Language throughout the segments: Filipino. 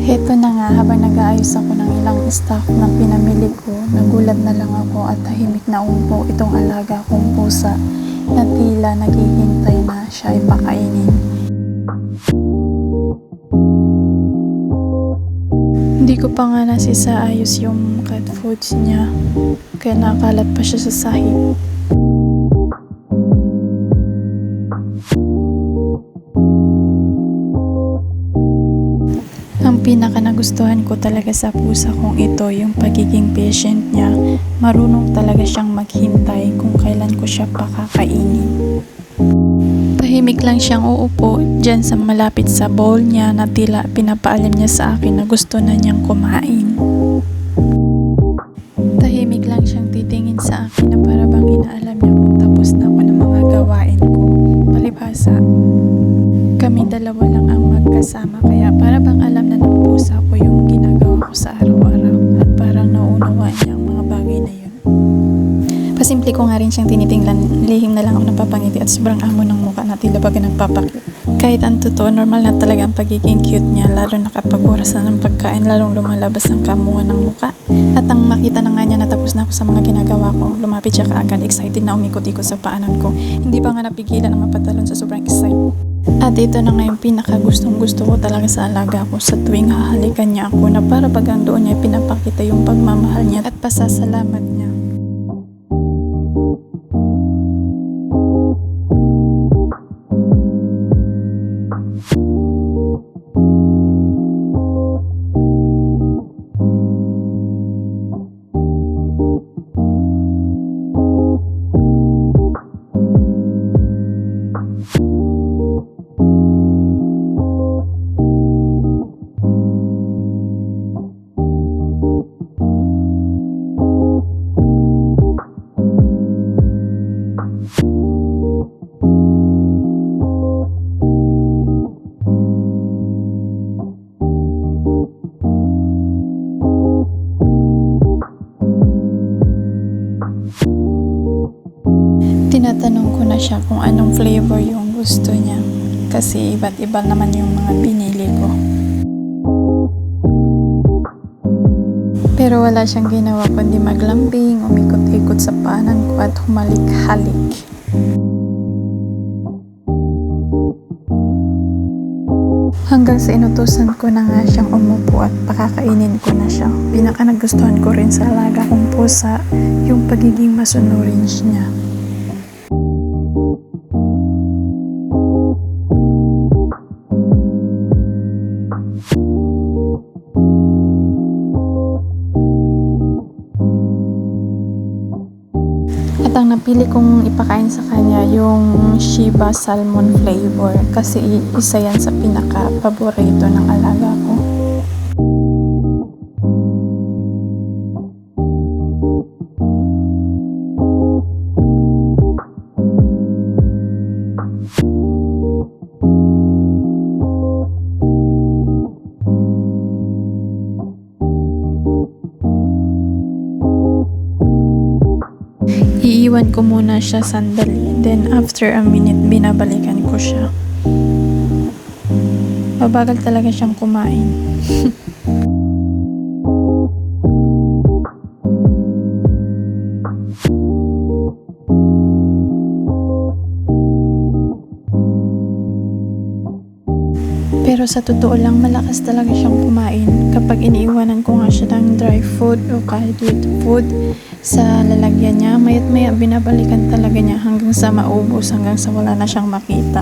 Heto na nga, habang nag-aayos ako ng ilang stock na pinamili ko, nagulat na lang ako at tahimik na umupo itong alaga kong pusa na tila naghihintay na siya ay pakainin. Hindi ko pa nga nasisaayos yung cat foods niya, kaya nakalat pa siya sa sahig. Ang pinaka nagustuhan ko talaga sa pusa kong ito, yung pagiging patient niya. Marunong talaga siyang maghintay kung kailan ko siya pakakainin. Tahimik lang siyang uupo dyan sa malapit sa bowl niya na tila pinapaalam niya sa akin na gusto na niyang kumain. Tahimik lang siyang titingin sa akin na para bang inaalam niya kung tapos na ako ng mga gawain ko. Palibhasa, kami dalawa lang ang magkasama, kaya para bang alam na ng pusa ko yung ginagawa ko sa araw-araw at parang nauunawaan niya ang mga bagay na yun. Pasimple ko nga rin siyang tinitingnan, lihim na lang ako napapangiti at sobrang amo ng mukha na tila baga nagpapakit. Kahit ang totoo, normal na talaga ang pagiging cute niya, lalo na kapag oras na ng pagkain, lalong lumalabas ang kamuha ng mukha. At ang makita na nga niya na tapos na ako sa mga ginagawa ko, lumapit siya kaagad, excited na umikot-ikot sa paanan ko. Hindi pa nga napigilan ang mapatalon sa sobrang excited. At ito na nga yung pinakagustong gusto ko talaga sa alaga ko, sa tuwing hahalikan niya ako na para bagang doon niya pinapakita yung pagmamahal niya at pasasalamat niya. Tinatanong ko na siya kung anong flavor yung gusto niya kasi iba't iba naman yung mga binili ko. Pero wala siyang ginawa kundi maglambing, umikot-ikot sa paanan ko at humalik-halik. Hanggang sa inutusan ko na nga siyang umupo at pakakainin ko na siya. Pinaka nagustuhan ko rin sa alaga kong pusa yung pagiging masunurin niya. At ang napili kong ipakain sa kanya yung Shiba Salmon flavor kasi isa yan sa pinaka-paborito ng alaga ko. Iiwan ko muna siya sandali, then after a minute binabalikan ko siya. Mabagal talaga siyang kumain. Pero sa totoo lang, malakas talaga siyang kumain kapag iniiwanan ko nga siya ng dry food o kahit wet food sa lalagyan niya. Maya't maya binabalikan talaga niya hanggang sa maubos, hanggang sa wala na siyang makita.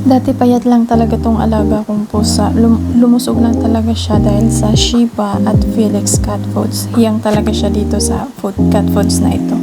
Dati payat lang talaga tong alaga kong pusa. Lumusog lang talaga siya dahil sa Shiba at Felix cat foods. Hiyang talaga siya dito sa cat foods na ito.